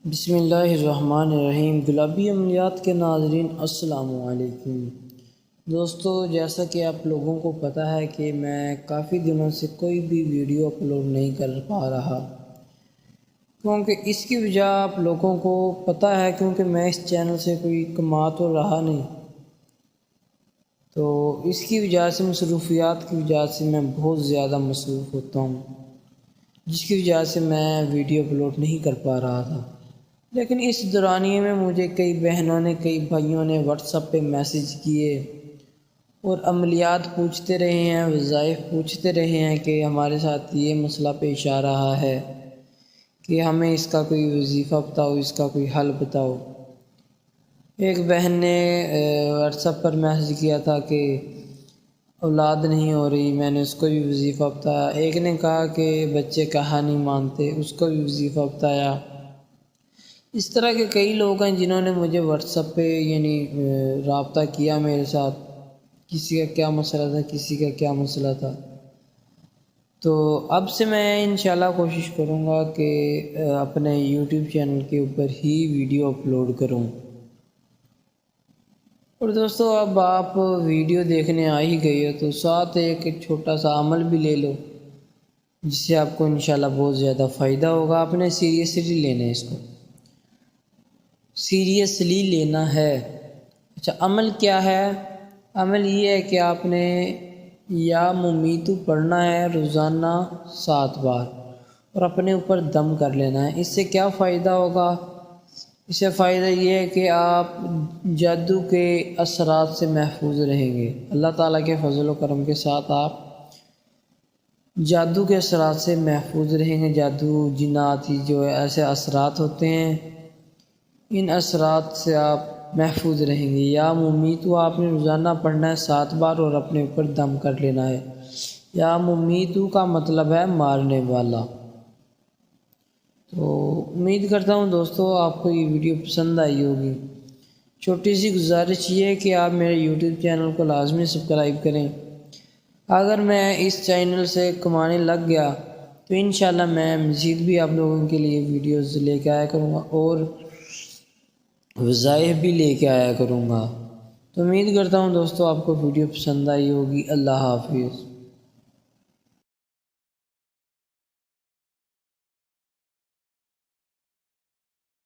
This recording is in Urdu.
بسم اللہ الرحمن الرحیم۔ گلابی عملیات کے ناظرین السلام علیکم۔ دوستو، جیسا کہ آپ لوگوں کو پتہ ہے کہ میں کافی دنوں سے کوئی بھی ویڈیو اپلوڈ نہیں کر پا رہا، کیونکہ اس کی وجہ آپ لوگوں کو پتہ ہے، کیونکہ میں اس چینل سے کوئی کما تو رہا نہیں، تو اس کی وجہ سے مصروفیات کی وجہ سے میں بہت زیادہ مصروف ہوتا ہوں، جس کی وجہ سے میں ویڈیو اپلوڈ نہیں کر پا رہا تھا۔ لیکن اس دورانیے میں مجھے کئی بہنوں نے، کئی بھائیوں نے واٹس ایپ پہ میسج کیے اور عملیات پوچھتے رہے ہیں، وظائف پوچھتے رہے ہیں کہ ہمارے ساتھ یہ مسئلہ پیش آ رہا ہے کہ ہمیں اس کا کوئی وظیفہ بتاؤ، اس کا کوئی حل بتاؤ۔ ایک بہن نے واٹس ایپ پر میسج کیا تھا کہ اولاد نہیں ہو رہی، میں نے اس کو بھی وظیفہ بتایا۔ ایک نے کہا کہ بچے کہا نہیں مانتے، اس کو بھی وظیفہ بتایا۔ اس طرح کے کئی لوگ ہیں جنہوں نے مجھے واٹس ایپ پہ رابطہ کیا میرے ساتھ، کسی کا کیا مسئلہ تھا، کسی کا کیا مسئلہ تھا۔ تو اب سے میں انشاءاللہ کوشش کروں گا کہ اپنے یوٹیوب چینل کے اوپر ہی ویڈیو اپلوڈ کروں۔ اور دوستو، اب آپ ویڈیو دیکھنے آ ہی گئے ہو تو ساتھ ایک چھوٹا سا عمل بھی لے لو، جس سے آپ کو انشاءاللہ بہت زیادہ فائدہ ہوگا۔ آپ نے سیریسلی لینا ہے، اس کو سیریسلی لینا ہے۔ اچھا، عمل کیا ہے؟ عمل یہ ہے کہ آپ نے یا ممیتو پڑھنا ہے روزانہ 7 بار، اور اپنے اوپر دم کر لینا ہے۔ اس سے کیا فائدہ ہوگا؟ اس سے فائدہ یہ ہے کہ آپ جادو کے اثرات سے محفوظ رہیں گے۔ اللہ تعالیٰ کے فضل و کرم کے ساتھ آپ جادو کے اثرات سے محفوظ رہیں گے۔ جادو، جنات، جو ایسے اثرات ہوتے ہیں، ان اثرات سے آپ محفوظ رہیں گے۔ یا ممیتو آپ نے روزانہ پڑھنا ہے 7 بار اور اپنے اوپر دم کر لینا ہے۔ یا ممیتو کا مطلب ہے مارنے والا۔ تو امید کرتا ہوں دوستو آپ کو یہ ویڈیو پسند آئی ہوگی۔ چھوٹی سی گزارش یہ ہے کہ آپ میرے یوٹیوب چینل کو لازمی سبسکرائب کریں۔ اگر میں اس چینل سے کمانے لگ گیا تو انشاءاللہ میں مزید بھی آپ لوگوں کے لیے ویڈیوز لے کے آیا کروں گا اور وظائف بھی لے کے آیا کروں گا۔ تو امید کرتا ہوں دوستو آپ کو ویڈیو پسند آئی ہوگی۔ اللہ حافظ۔